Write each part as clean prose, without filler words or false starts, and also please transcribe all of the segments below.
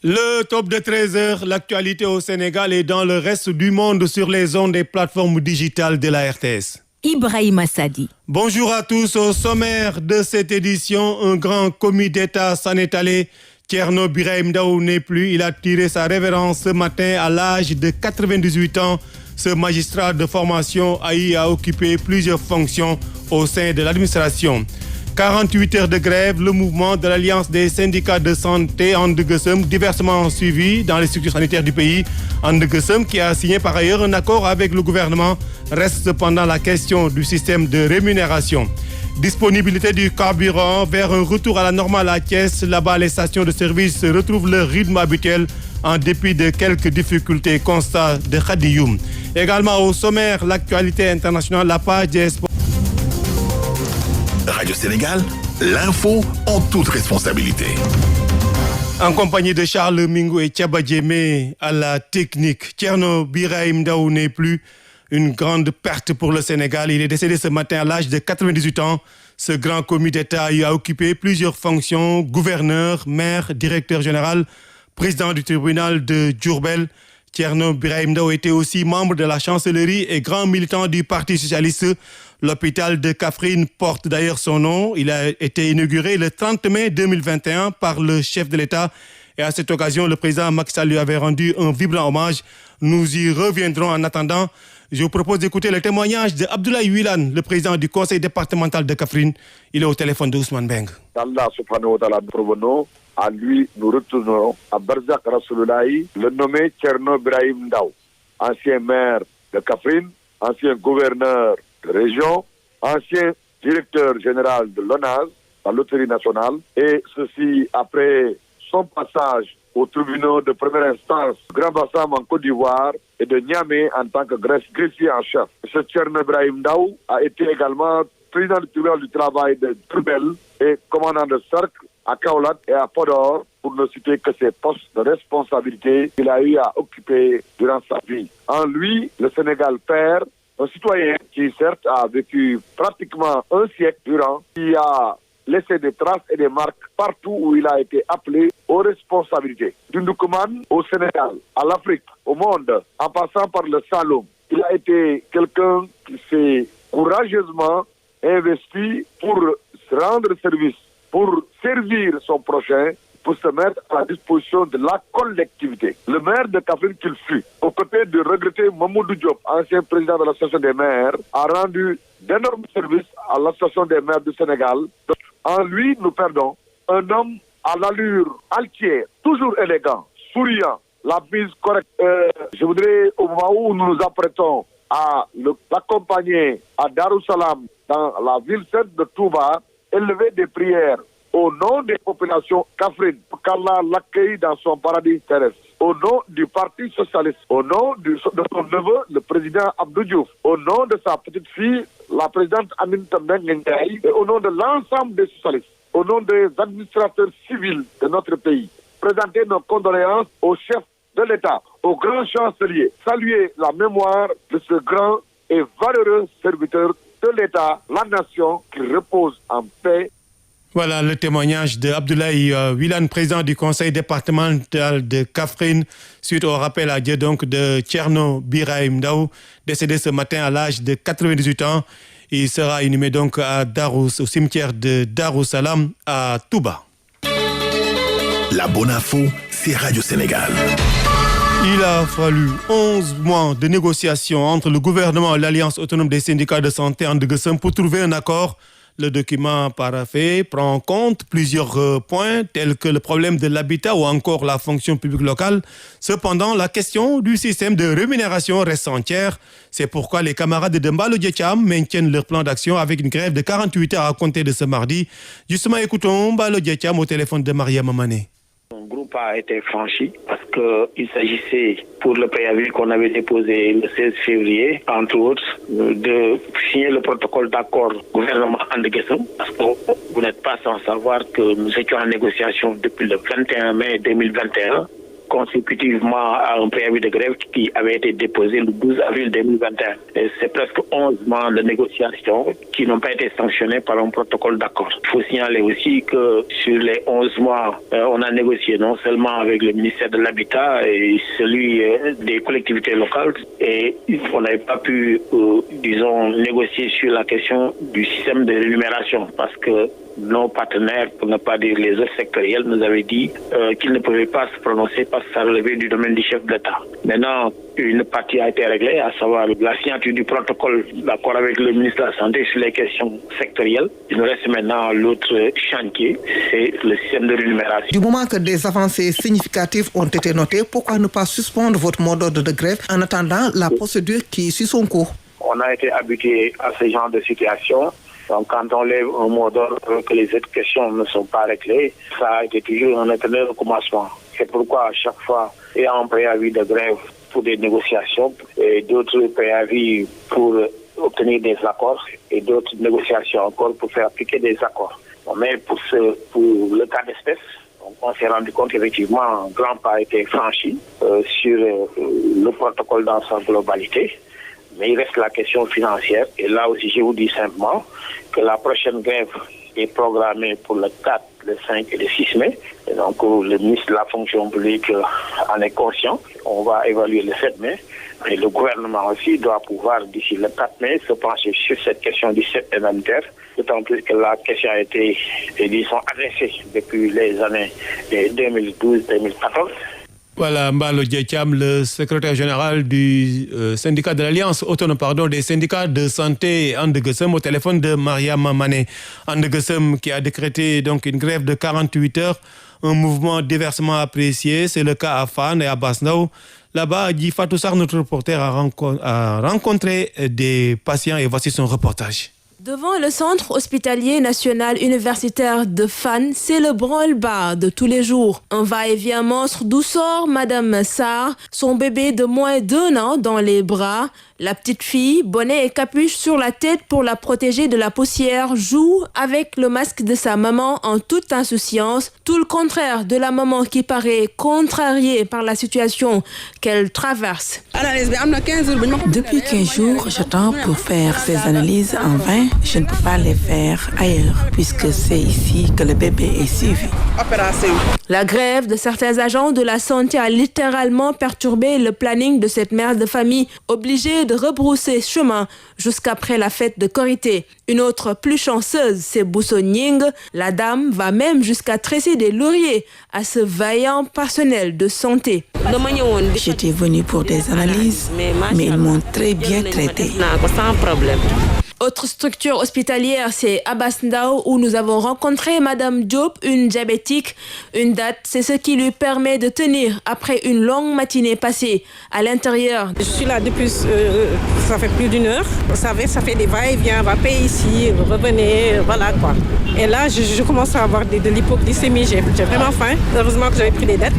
Le top de 13 heures, l'actualité au Sénégal et dans le reste du monde sur les ondes des plateformes digitales de la RTS. Ibrahima Sadi. Bonjour à tous. Au sommaire de cette édition, un grand commis d'État s'en est allé. Thierno Birahim Ndao n'est plus. Il a tiré sa révérence ce matin à l'âge de 98 ans. Ce magistrat de formation a occupé plusieurs fonctions au sein de l'administration. 48 heures de grève, le mouvement de l'Alliance des syndicats de santé Andegesem, diversement suivi dans les structures sanitaires du pays. Andegesem, qui a signé par ailleurs un accord avec le gouvernement, reste cependant la question du système de rémunération. Disponibilité du carburant vers un retour à la normale à Thiès. Là-bas, les stations de service retrouvent leur rythme habituel en dépit de quelques difficultés. Constat de Khadiyoum. Également au sommaire, l'actualité internationale, la page des sports. Radio Sénégal, l'info en toute responsabilité. En compagnie de Charles Mingo et Thiaba Diémé à la technique. Thierno Birahim Ndao n'est plus. Une grande perte pour le Sénégal. Il est décédé ce matin à l'âge de 98 ans. Ce grand commis d'État a occupé plusieurs fonctions. Gouverneur, maire, directeur général, président du tribunal de Diourbel. Thierno Birahim Ndao était aussi membre de la chancellerie et grand militant du Parti socialiste. L'hôpital de Kaffrine porte d'ailleurs son nom. Il a été inauguré le 30 mai 2021 par le chef de l'État. Et à cette occasion, le président Macky Sall lui avait rendu un vibrant hommage. Nous y reviendrons en attendant. Je vous propose d'écouter le témoignage de Abdoulaye Wilane, le président du conseil départemental de Kaffrine. Il est au téléphone de Ousmane Beng. Allah subhanahu wa ta'ala, provenons. À lui, nous retournerons à Barzak Rasulullahi, le nommé Thierno Birahim Ndao, ancien maire de Kaffrine, ancien gouverneur de région, ancien directeur général de l'ONAS, la Loterie nationale, et ceci après son passage aux tribunaux de première instance, Grand Bassam en Côte d'Ivoire et de Niamey en tant que greffier en chef. Ce Thierno Birahim Ndao a été également président du tribunal du travail de Diourbel et commandant de cercle à Kaolack et à Podor, pour ne citer que ces postes de responsabilité qu'il a eu à occuper durant sa vie. En lui, le Sénégal perd un citoyen qui certes a vécu pratiquement un siècle durant, qui a laissé des traces et des marques partout où il a été appelé aux responsabilités. Du Ndoukoumane au Sénégal, à l'Afrique, au monde, en passant par le Saloum. Il a été quelqu'un qui s'est courageusement investi pour rendre service, pour servir son prochain, pour se mettre à la disposition de la collectivité. Le maire de Kaffrine qu'il fut, aux côtés de regretté Mamoudou Diop, ancien président de l'association des maires, a rendu d'énormes services à l'association des maires du Sénégal. En lui, nous perdons un homme à l'allure altière, toujours élégant, souriant, la mise correcte. Je voudrais, au moment où nous nous apprêtons à l'accompagner à Darussalam, dans la ville sainte de Touba, élever des prières au nom des populations Kaffrine, pour qu'Allah l'accueille dans son paradis terrestre. Au nom du Parti socialiste, au nom de son neveu, le président Abdou Diouf, au nom de sa petite fille, la présidente Aminata Mbengue Ndiaye, et au nom de l'ensemble des socialistes, au nom des administrateurs civils de notre pays, présenter nos condoléances au chef de l'État, au grand chancelier, saluer la mémoire de ce grand et valeureux serviteur de l'État, la nation, qui repose en paix. Voilà le témoignage de Abdoulaye Wilane, président du conseil départemental de Kaffrine, suite au rappel à Dieu donc de Thierno Birahim Ndao, décédé ce matin à l'âge de 98 ans. Il sera inhumé donc à Darous, au cimetière de Darussalam à Touba. La bonne info, c'est Radio Sénégal. Il a fallu 11 mois de négociations entre le gouvernement et l'Alliance autonome des syndicats de santé Andegesem pour trouver un accord. Le document paraphé prend en compte plusieurs points tels que le problème de l'habitat ou encore la fonction publique locale. Cependant, la question du système de rémunération reste entière. C'est pourquoi les camarades de Mbalo Diéthiam maintiennent leur plan d'action avec une grève de 48 heures à compter de ce mardi. Justement, écoutons Mbalo Diéthiam au téléphone de Maria Mamane. Mon groupe a été franchi parce qu'il s'agissait pour le préavis qu'on avait déposé le 16 février, entre autres, de signer le protocole d'accord gouvernement Andegesem, parce que vous n'êtes pas sans savoir que nous étions en négociation depuis le 21 mai 2021 consécutivement à un préavis de grève qui avait été déposé le 12 avril 2021. Et c'est presque 11 mois de négociations qui n'ont pas été sanctionnés par un protocole d'accord. Il faut signaler aussi que sur les 11 mois, on a négocié non seulement avec le ministère de l'Habitat et celui des collectivités locales, et on n'avait pas pu, négocier sur la question du système de rémunération parce que nos partenaires, pour ne pas dire les autres sectoriels, nous avaient dit qu'ils ne pouvaient pas se prononcer parce que ça relevait du domaine du chef de l'État. Maintenant, une partie a été réglée, à savoir la signature du protocole d'accord avec le ministre de la Santé sur les questions sectorielles. Il nous reste maintenant l'autre chantier, c'est le système de rémunération. Du moment que des avancées significatives ont été notées, pourquoi ne pas suspendre votre mot d'ordre de grève en attendant la procédure qui suit son cours? On a été habitué à ce genre de situation. Donc, quand on lève un mot d'ordre que les autres questions ne sont pas réglées, ça a été toujours un éternel recommencement. C'est pourquoi à chaque fois, il y a un préavis de grève pour des négociations et d'autres préavis pour obtenir des accords et d'autres négociations encore pour faire appliquer des accords. Mais pour le cas d'espèce, on s'est rendu compte qu'effectivement, un grand pas a été franchi sur le protocole dans sa globalité. Mais il reste la question financière. Et là aussi, je vous dis simplement que la prochaine grève est programmée pour le 4, le 5 et le 6 mai. Et donc, le ministre de la fonction publique en est conscient. On va évaluer le 7 mai. Et le gouvernement aussi doit pouvoir, d'ici le 4 mai, se pencher sur cette question du système indemnitaire. D'autant plus que la question a été, disons, adressée depuis les années 2012-2014. Voilà, Mbalo Dietiam, le secrétaire général du syndicat de l'Alliance autonome des syndicats de santé Andeguessem, au téléphone de Mariam Mané. Andeguessem qui a décrété donc une grève de 48 heures, un mouvement diversement apprécié. C'est le cas à Fan et à Basnao. Là-bas, Adi Fatou Sarr, notre reporter, a rencontré des patients et voici son reportage. Devant le centre hospitalier national universitaire de Fan, c'est le branle-bas de tous les jours. Un va-et-vient monstre d'où sort Madame Sarr, son bébé de moins d'1 an dans les bras. La petite fille, bonnet et capuche sur la tête pour la protéger de la poussière, joue avec le masque de sa maman en toute insouciance. Tout le contraire de la maman qui paraît contrariée par la situation qu'elle traverse. Depuis 15 jours, j'attends pour faire ces analyses en vain. Je ne peux pas les faire ailleurs puisque c'est ici que le bébé est suivi. La grève de certains agents de la santé a littéralement perturbé le planning de cette mère de famille, obligée de rebrousser chemin jusqu'après la fête de Korité. Une autre plus chanceuse, c'est Boussonying. La dame va même jusqu'à tresser des lauriers à ce vaillant personnel de santé. J'étais venue pour des analyses, mais ils m'ont très bien traité. Sans problème. Autre structure hospitalière, c'est Abasndao où nous avons rencontré Madame Diop, une diabétique. Une date, c'est ce qui lui permet de tenir après une longue matinée passée à l'intérieur. Je suis là depuis, ça fait plus d'1 heure. Vous savez, ça fait des va-et-vient, on va payer ici, revenez, voilà quoi. Et là, je commence à avoir de l'hypoglycémie, j'ai vraiment faim. Heureusement que j'avais pris des dettes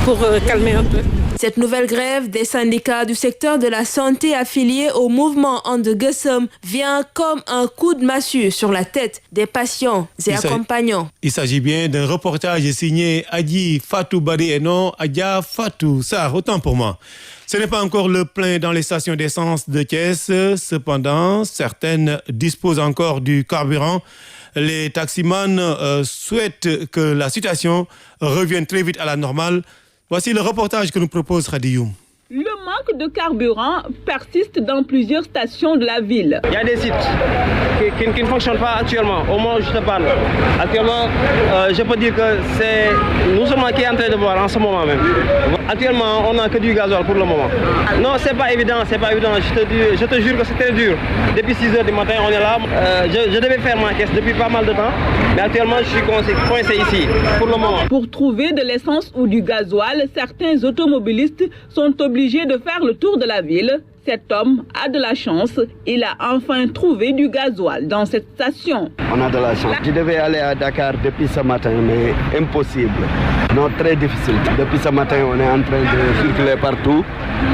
pour calmer un peu. Cette nouvelle grève des syndicats du secteur de la santé affiliés au mouvement Andeguessem vient comme un coup de massue sur la tête des patients et accompagnants. Il s'agit bien d'un reportage signé Adi Fatou Bari et non Adia Fatou Sarr, autant pour moi. Ce n'est pas encore le plein dans les stations d'essence de Thiès. Cependant, certaines disposent encore du carburant. Les taximans souhaitent que la situation revienne très vite à la normale. Voici le reportage que nous propose Radioum. Le manque de carburant persiste dans plusieurs stations de la ville. Il y a des sites qui ne fonctionnent pas actuellement, au moment où je te parle. Actuellement, je peux dire que c'est nous sommes qui est en train de voir en ce moment même. Actuellement, on n'a que du gasoil pour le moment. Non, c'est pas évident, c'est pas évident. Je te jure que c'est très dur. Depuis 6 heures du matin, on est là. Je devais faire ma caisse depuis pas mal de temps, mais actuellement, je suis coincé ici pour le moment. Pour trouver de l'essence ou du gasoil, certains automobilistes sont obligés de faire le tour de la ville. Cet homme a de la chance. Il a enfin trouvé du gasoil dans cette station. On a de la chance. Je devais aller à Dakar depuis ce matin, mais impossible. Non, très difficile. Depuis ce matin, on est en train de circuler partout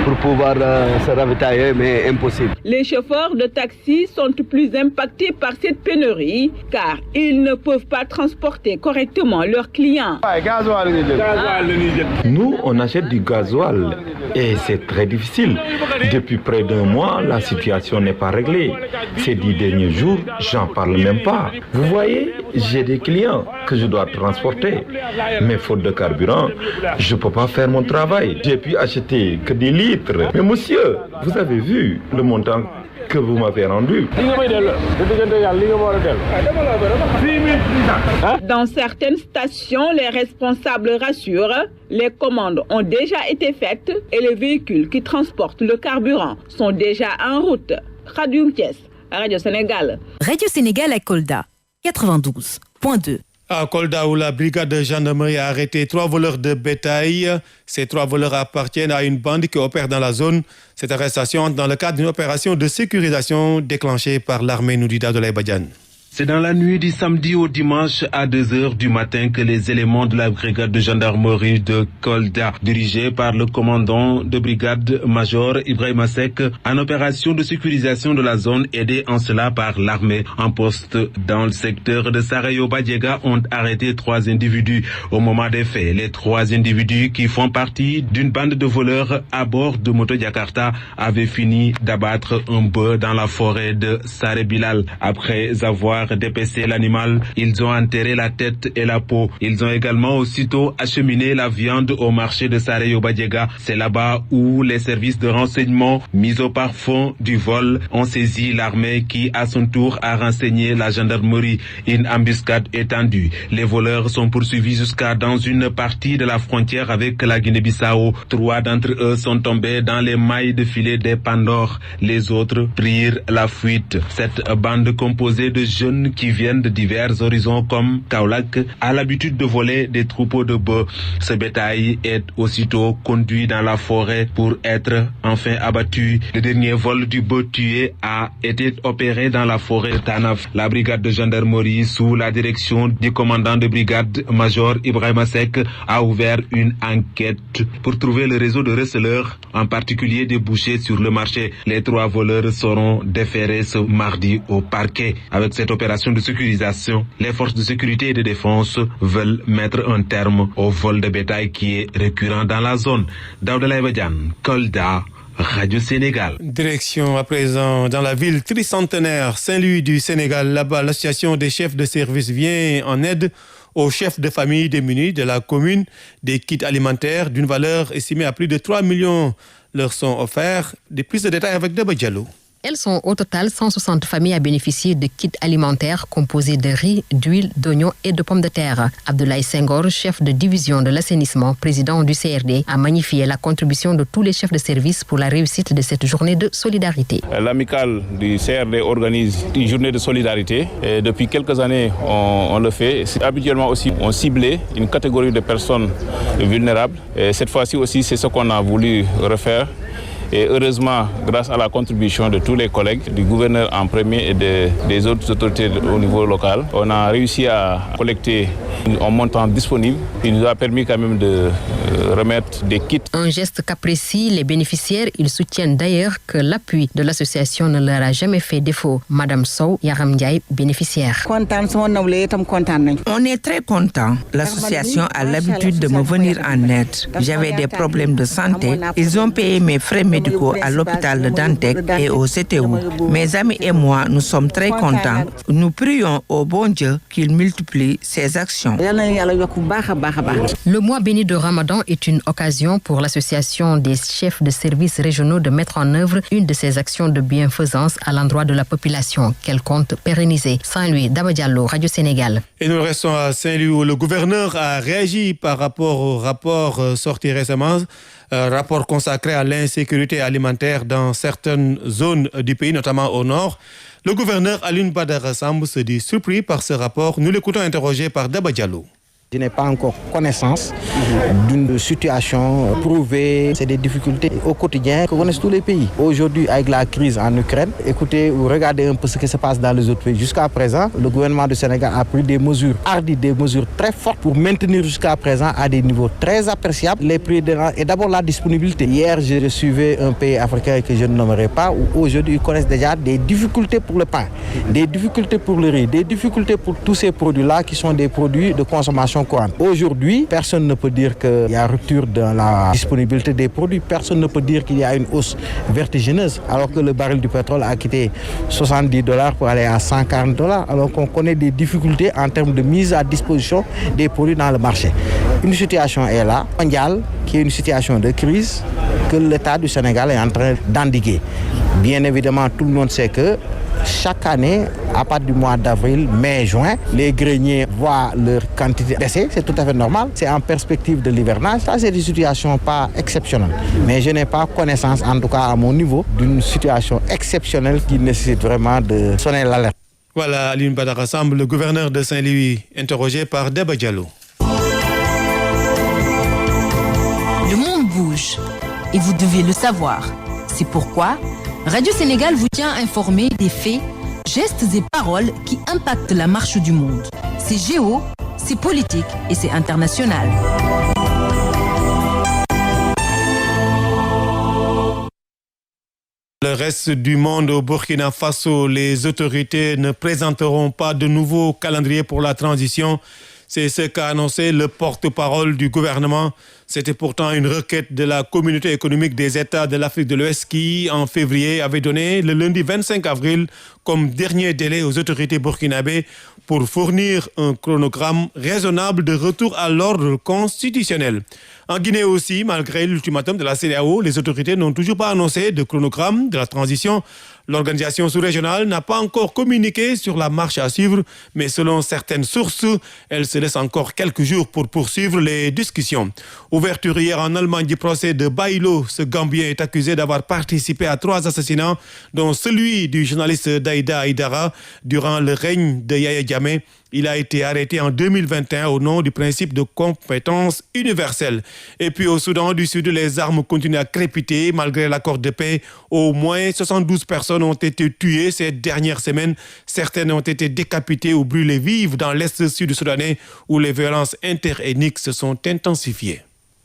pour pouvoir se ravitailler, mais impossible. Les chauffeurs de taxi sont plus impactés par cette pénurie car ils ne peuvent pas transporter correctement leurs clients. Nous, on achète du gasoil et c'est très difficile. Depuis près d'un mois, la situation n'est pas réglée. Ces 10 derniers jours, j'en parle même pas. Vous voyez, j'ai des clients que je dois transporter. Mais faute de carburant, je ne peux pas faire mon travail. J'ai pu acheter que des litres. Mais monsieur, vous avez vu le montant que vous m'avez rendu. Dans certaines stations, les responsables rassurent, les commandes ont déjà été faites et les véhicules qui transportent le carburant sont déjà en route. Radio Thiès, Radio Sénégal. Radio Sénégal à Kolda, 92.2. À Kolda, où la brigade de gendarmerie a arrêté 3 voleurs de bétail. Ces 3 voleurs appartiennent à une bande qui opère dans la zone. Cette arrestation entre dans le cadre d'une opération de sécurisation déclenchée par l'armée Noudida de Badiane. C'est dans la nuit du samedi au dimanche à 2h du matin que les éléments de la brigade de gendarmerie de Kolda, dirigés par le commandant de brigade major Ibrahima Seck, en opération de sécurisation de la zone aidée en cela par l'armée en poste dans le secteur de Sarayo-Badiega, ont arrêté 3 individus. Au moment des faits, les 3 individus qui font partie d'une bande de voleurs à bord de moto Jakarta avaient fini d'abattre un bœuf dans la forêt de Saré-Bilal. Après avoir dépecé l'animal, ils ont enterré la tête et la peau. Ils ont également aussitôt acheminé la viande au marché de Sarayo-Badiega. C'est là-bas où les services de renseignement mis au parfum du vol ont saisi l'armée qui, à son tour, a renseigné la gendarmerie. Une embuscade étendue. Les voleurs sont poursuivis jusqu'à dans une partie de la frontière avec la Guinée-Bissau. 3 d'entre eux sont tombés dans les mailles de filet des Pandores. Les autres prirent la fuite. Cette bande composée de jeunes qui viennent de divers horizons comme Kaolack a l'habitude de voler des troupeaux de bœufs. Ce bétail est aussitôt conduit dans la forêt pour être enfin abattu. Le dernier vol du bœuf tué a été opéré dans la forêt de Tanaf. La brigade de gendarmerie, sous la direction du commandant de brigade major Ibrahima Seck, a ouvert une enquête pour trouver le réseau de receleurs, en particulier des bouchers sur le marché. Les 3 voleurs seront déférés ce mardi au parquet. Avec cette opération de sécurisation, les forces de sécurité et de défense veulent mettre un terme au vol de bétail qui est récurrent dans la zone. Daouda Badiane, Kolda, Radio Sénégal. Direction à présent dans la ville tricentenaire Saint-Louis du Sénégal. Là-bas, l'association des chefs de service vient en aide aux chefs de famille démunis de la commune. Des kits alimentaires d'une valeur estimée à plus de 3 millions leur sont offerts. Des plus de détails avec Deba Diallo. Elles sont au total 160 familles à bénéficier de kits alimentaires composés de riz, d'huile, d'oignons et de pommes de terre. Abdoulaye Senghor, chef de division de l'assainissement, président du CRD, a magnifié la contribution de tous les chefs de service pour la réussite de cette journée de solidarité. L'amicale du CRD organise une journée de solidarité. Et depuis quelques années, on le fait. Habituellement aussi, on ciblait une catégorie de personnes vulnérables. Et cette fois-ci aussi, c'est ce qu'on a voulu refaire. Et heureusement, grâce à la contribution de tous les collègues, du gouverneur en premier et des autres autorités au niveau local, on a réussi à collecter un montant disponible qui nous a permis quand même de remettre des kits. Un geste qu'apprécient les bénéficiaires. Ils soutiennent d'ailleurs que l'appui de l'association ne leur a jamais fait défaut. Madame Sow Yaram Ndiaye, bénéficiaire. On est très content. L'association a l'habitude de me venir en aide. J'avais des problèmes de santé. Ils ont payé mes frais médicaux à l'hôpital de Dantec et au CTU. Mes amis et moi, nous sommes très contents. Nous prions au bon Dieu qu'il multiplie ses actions. Le mois béni de Ramadan est une occasion pour l'association des chefs de services régionaux de mettre en œuvre une de ces actions de bienfaisance à l'endroit de la population qu'elle compte pérenniser. Saint-Louis, Daba Diallo, Radio Sénégal. Et nous restons à Saint-Louis où le gouverneur a réagi par rapport au rapport sorti récemment. Rapport consacré à l'insécurité alimentaire dans certaines zones du pays, notamment au nord. Le gouverneur Alioune Badara Samb se dit surpris par ce rapport. Nous l'écoutons interrogé par Daba Diallo. Je n'ai pas encore connaissance d'une situation prouvée. C'est des difficultés au quotidien que connaissent tous les pays. Aujourd'hui, avec la crise en Ukraine, écoutez, regardez un peu ce qui se passe dans les autres pays. Jusqu'à présent, le gouvernement du Sénégal a pris des mesures hardies, des mesures très fortes pour maintenir jusqu'à présent à des niveaux très appréciables les prix de rang et d'abord la disponibilité. Hier, j'ai reçu un pays africain que je ne nommerai pas où aujourd'hui ils connaissent déjà des difficultés pour le pain, des difficultés pour le riz, des difficultés pour tous ces produits-là qui sont des produits de consommation courante. Aujourd'hui, personne ne peut dire qu'il y a rupture dans la disponibilité des produits. Personne ne peut dire qu'il y a une hausse vertigineuse alors que le baril du pétrole a quitté $70 pour aller à $140 alors qu'on connaît des difficultés en termes de mise à disposition des produits dans le marché. Une situation est là, mondiale, qui est une situation de crise que l'État du Sénégal est en train d'endiguer. Bien évidemment, tout le monde sait que chaque année, à partir du mois d'avril, mai, juin, les greniers voient leur quantité baisser, c'est tout à fait normal. C'est en perspective de l'hivernage. Ça, c'est des situations pas exceptionnelles. Mais je n'ai pas connaissance, en tout cas à mon niveau, d'une situation exceptionnelle qui nécessite vraiment de sonner l'alerte. Voilà, Aline Badara Samb, le gouverneur de Saint-Louis, interrogé par Deba Diallo. Le monde bouge et vous devez le savoir. C'est pourquoi Radio Sénégal vous tient informé des faits, gestes et paroles qui impactent la marche du monde. C'est géo, c'est politique et c'est international. Le reste du monde au Burkina Faso, les autorités ne présenteront pas de nouveau calendrier pour la transition. C'est ce qu'a annoncé le porte-parole du gouvernement. C'était pourtant une requête de la communauté économique des États de l'Afrique de l'Ouest qui, en février, avait donné le lundi 25 avril comme dernier délai aux autorités burkinabées pour fournir un chronogramme raisonnable de retour à l'ordre constitutionnel. En Guinée aussi, malgré l'ultimatum de la CEDEAO, les autorités n'ont toujours pas annoncé de chronogramme de la transition. L'organisation sous-régionale n'a pas encore communiqué sur la marche à suivre, mais selon certaines sources, elle se laisse encore quelques jours pour poursuivre les discussions. Ouverture hier en Allemagne du procès de Baïlo. Ce Gambien est accusé d'avoir participé à 3 assassinats, dont celui du journaliste Daïda Aïdara durant le règne de Yahya Jammeh. Il a été arrêté en 2021 au nom du principe de compétence universelle. Et puis au Soudan du Sud, les armes continuent à crépiter malgré l'accord de paix. Au moins 72 personnes ont été tuées ces dernières semaines. Certaines ont été décapitées ou brûlées vives dans l'est sud-soudanais où les violences interethniques se sont intensifiées.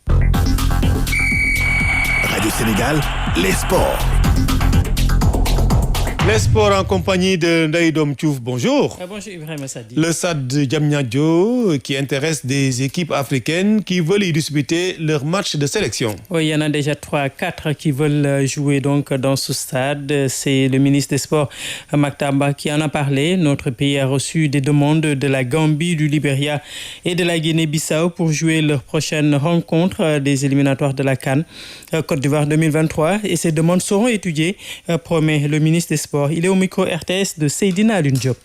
Radio Sénégal, les sports. Les sports en compagnie de Ndaïdom Tchouf, bonjour. Bonjour Ibrahim Sadi. Le SAD de Diamniadio qui intéresse des équipes africaines qui veulent y disputer leur match de sélection. Oui, il y en a déjà 3-4 qui veulent jouer donc dans ce stade. C'est le ministre des Sports, Maktamba, qui en a parlé. Notre pays a reçu des demandes de la Gambie, du Libéria et de la Guinée-Bissau pour jouer leur prochaine rencontre des éliminatoires de la CAN Côte d'Ivoire 2023. Et ces demandes seront étudiées, promet le ministre des Sports. Il est au micro RTS de Seydina Alioune Diop.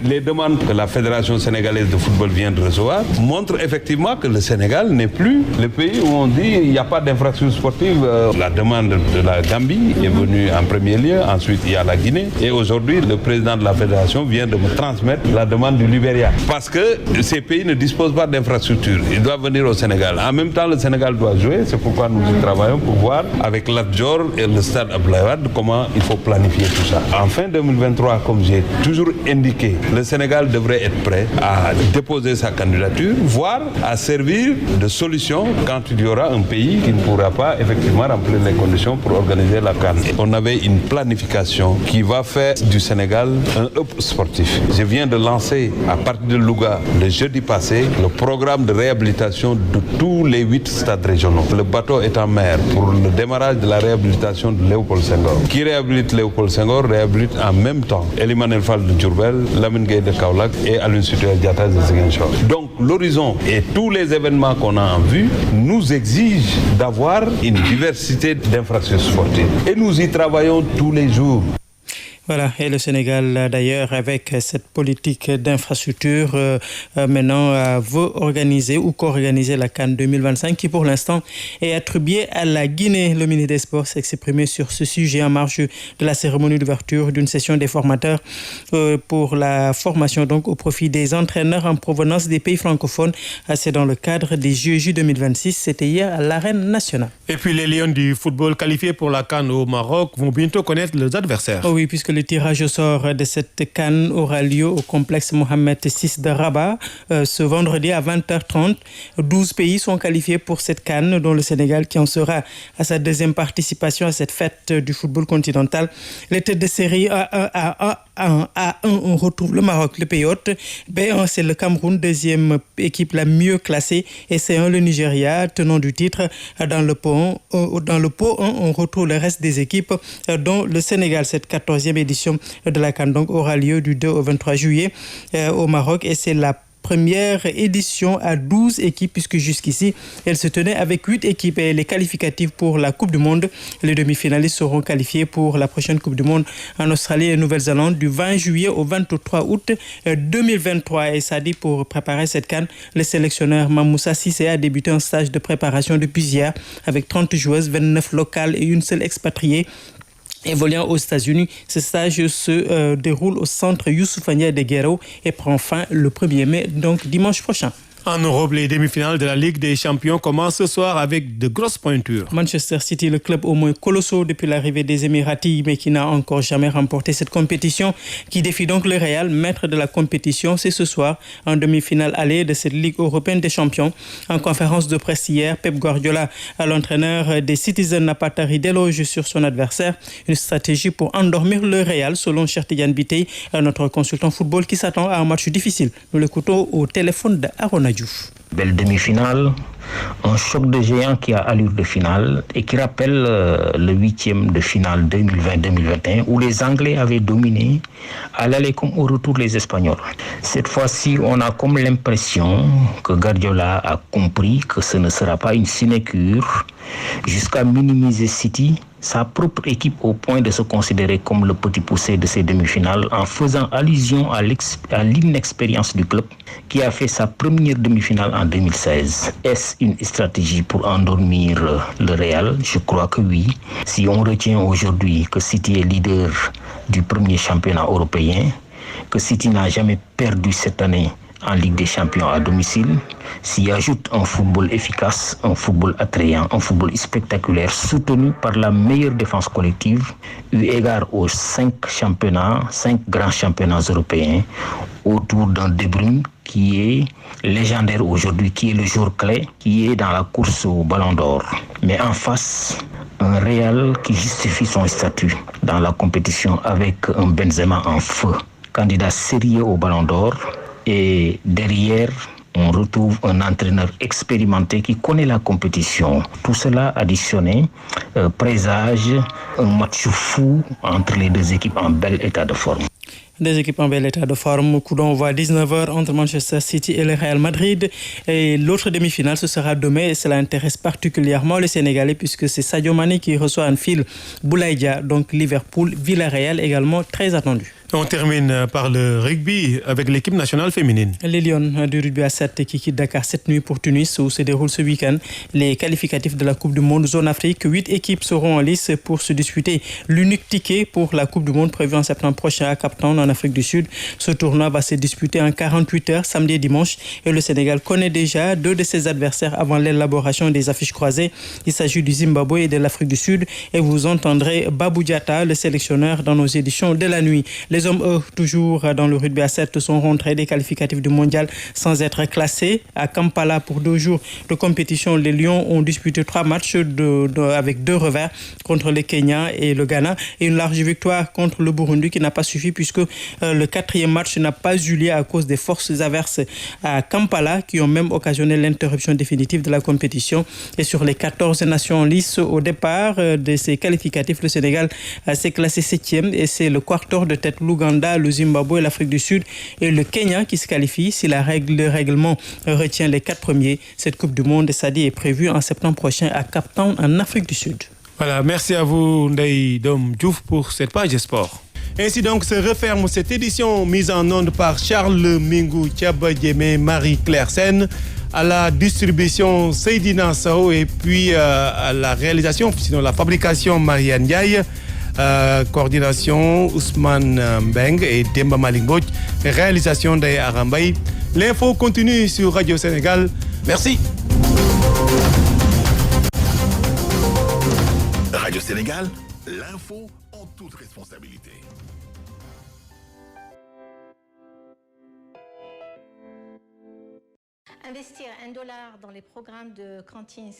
Les demandes que la Fédération sénégalaise de football vient de recevoir montrent effectivement que le Sénégal n'est plus le pays où on dit il n'y a pas d'infrastructure sportive. La demande de la Gambie est venue en premier lieu, ensuite il y a la Guinée et aujourd'hui le président de la Fédération vient de me transmettre la demande du Libéria. Parce que ces pays ne disposent pas d'infrastructure, ils doivent venir au Sénégal. En même temps le Sénégal doit jouer, c'est pourquoi nous y travaillons pour voir avec l'Adjor et le stade Abdoulaye Wade comment il faut planifier tout ça. En fin 2023, comme j'ai toujours indiqué, le Sénégal devrait être prêt à déposer sa candidature, voire à servir de solution quand il y aura un pays qui ne pourra pas effectivement remplir les conditions pour organiser la CAN. On avait une planification qui va faire du Sénégal un hub sportif. Je viens de lancer à partir de Louga le jeudi passé le programme de réhabilitation de tous les 8 stades régionaux. Le bateau est en mer pour le démarrage de la réhabilitation de Léopold Senghor. Qui réhabilite Léopold Senghor réhabilite en même temps Eliman El Fall de Diourbel, Lamine Gueye de Kaolack et Aline Sitoé Diatta de Ziguinchor. Donc l'horizon et tous les événements qu'on a en vue nous exigent d'avoir une diversité d'infrastructures sportives. Et nous y travaillons tous les jours. Voilà, et le Sénégal d'ailleurs avec cette politique d'infrastructure maintenant veut organiser ou co-organiser la CAN 2025 qui pour l'instant est attribuée à la Guinée. Le ministre des Sports s'est exprimé sur ce sujet en marge de la cérémonie d'ouverture d'une session des formateurs pour la formation donc au profit des entraîneurs en provenance des pays francophones. C'est dans le cadre des JOJ 2026, c'était hier à l'Arène nationale. Et puis les Lions du football qualifiés pour la CAN au Maroc vont bientôt connaître leurs adversaires. Oh oui, puisque le tirage au sort de cette CAN aura lieu au complexe Mohamed VI de Rabat ce vendredi à 20h30. 12 pays sont qualifiés pour cette CAN, dont le Sénégal qui en sera à sa deuxième participation à cette fête du football continental. Les têtes de série A1, on retrouve le Maroc, le pays hôte. B1, c'est le Cameroun, deuxième équipe la mieux classée. Et C1, le Nigeria, tenant du titre. Dans le pot 1, on retrouve le reste des équipes, dont le Sénégal. Cette 14e édition de la CAN donc aura lieu du 2 au 23 juillet au Maroc. Et c'est la première édition à 12 équipes puisque jusqu'ici, elle se tenait avec 8 équipes et les qualificatives pour la Coupe du Monde. Les demi-finalistes seront qualifiés pour la prochaine Coupe du Monde en Australie et Nouvelle-Zélande du 20 juillet au 23 août 2023. Et ça dit pour préparer cette CAN, le sélectionneur Mamoussa Cissé a débuté un stage de préparation depuis hier avec 30 joueuses, 29 locales et une seule expatriée. Évoluant aux États-Unis, ce stage se déroule au centre Youssoufania de Guéro et prend fin le 1er mai, donc dimanche prochain. En Europe, les demi-finales de la Ligue des Champions commencent ce soir avec de grosses pointures. Manchester City, le club au moins colossal depuis l'arrivée des Émiratis, mais qui n'a encore jamais remporté cette compétition, qui défie donc le Real, maître de la compétition. C'est ce soir, en demi-finale allée de cette Ligue européenne des champions. En conférence de presse hier, Pep Guardiola, l'entraîneur des Citizens, n'a pas tari d'éloges sur son adversaire. Une stratégie pour endormir le Real, selon Cheikh Tidiane Biteye, notre consultant football qui s'attend à un match difficile. Nous l'écoutons au téléphone de Arona Diouf. Belle demi-finale, un choc de géant qui a allure de finale et qui rappelle le 8e de finale 2020-2021 où les Anglais avaient dominé à l'aller comme au retour les Espagnols. Cette fois-ci, on a comme l'impression que Guardiola a compris que ce ne sera pas une sinécure jusqu'à minimiser City, sa propre équipe, au point de se considérer comme le petit poussé de ces demi-finales en faisant allusion à l'inexpérience du club qui a fait sa première demi-finale en 2016. Est-ce une stratégie pour endormir le Real? Je crois que oui. Si on retient aujourd'hui que City est leader du premier championnat européen, que City n'a jamais perdu cette année en Ligue des Champions à domicile, s'y ajoute un football efficace, un football attrayant, un football spectaculaire soutenu par la meilleure défense collective, eu égard aux 5 grands championnats européens, autour d'un De Bruyne qui est légendaire aujourd'hui, qui est le jour clé, qui est dans la course au Ballon d'Or. Mais en face, un Real qui justifie son statut dans la compétition avec un Benzema en feu, candidat sérieux au Ballon d'Or. Et derrière, on retrouve un entraîneur expérimenté qui connaît la compétition. Tout cela additionné présage un match fou entre les deux équipes en bel état de forme. Des équipes en bel état de forme. Coup d'envoi à 19h entre Manchester City et le Real Madrid. Et l'autre demi-finale, ce sera demain. Et cela intéresse particulièrement les Sénégalais puisque c'est Sadio Mané qui reçoit Anfield, Boulaye Dia, donc Liverpool, Villarreal également très attendu. On termine par le rugby avec l'équipe nationale féminine. Les Lions du rugby à 7 qui quittent Dakar cette nuit pour Tunis où se déroule ce week-end les qualificatifs de la Coupe du Monde Zone Afrique. 8 équipes seront en lice pour se disputer l'unique ticket pour la Coupe du Monde prévue en septembre prochain à Cape Town en Afrique du Sud. Ce tournoi va se disputer en 48 heures samedi et dimanche et le Sénégal connaît déjà 2 de ses adversaires avant l'élaboration des affiches croisées. Il s'agit du Zimbabwe et de l'Afrique du Sud et vous entendrez Babou Diatta, le sélectionneur, dans nos éditions de la nuit. Les hommes, eux, toujours dans le rugby à 7, sont rentrés des qualificatifs du mondial sans être classés. À Kampala, pour 2 jours de compétition, les Lions ont disputé 3 matchs avec 2 revers contre le Kenya et le Ghana et une large victoire contre le Burundi qui n'a pas suffi puisque le 4e match n'a pas eu lieu à cause des forces averses à Kampala qui ont même occasionné l'interruption définitive de la compétition. Et sur les 14 nations en lice au départ de ces qualificatifs, le Sénégal s'est classé 7e et c'est le quatuor de tête l'Ouganda, le Zimbabwe, l'Afrique du Sud et le Kenya qui se qualifient si le règlement retient les 4 premiers. Cette Coupe du Monde, Sadi, est prévue en septembre prochain à Cape Town en Afrique du Sud. Voilà, merci à vous Ndeye Dom Diouf pour cette page de sport. Ainsi donc se referme cette édition mise en onde par Charles Mingou Thiaba-Diémé, Marie-Claire Sen, à la distribution Seydina Sow et puis à la réalisation, sinon la fabrication Marianne Ndiaye, coordination Ousmane Mbeng et Demba Malingboj, réalisation d'Aïe Arambay. L'info continue sur Radio Sénégal. Merci. Radio Sénégal, l'info en toute responsabilité. Investir $1 dans les programmes de cantines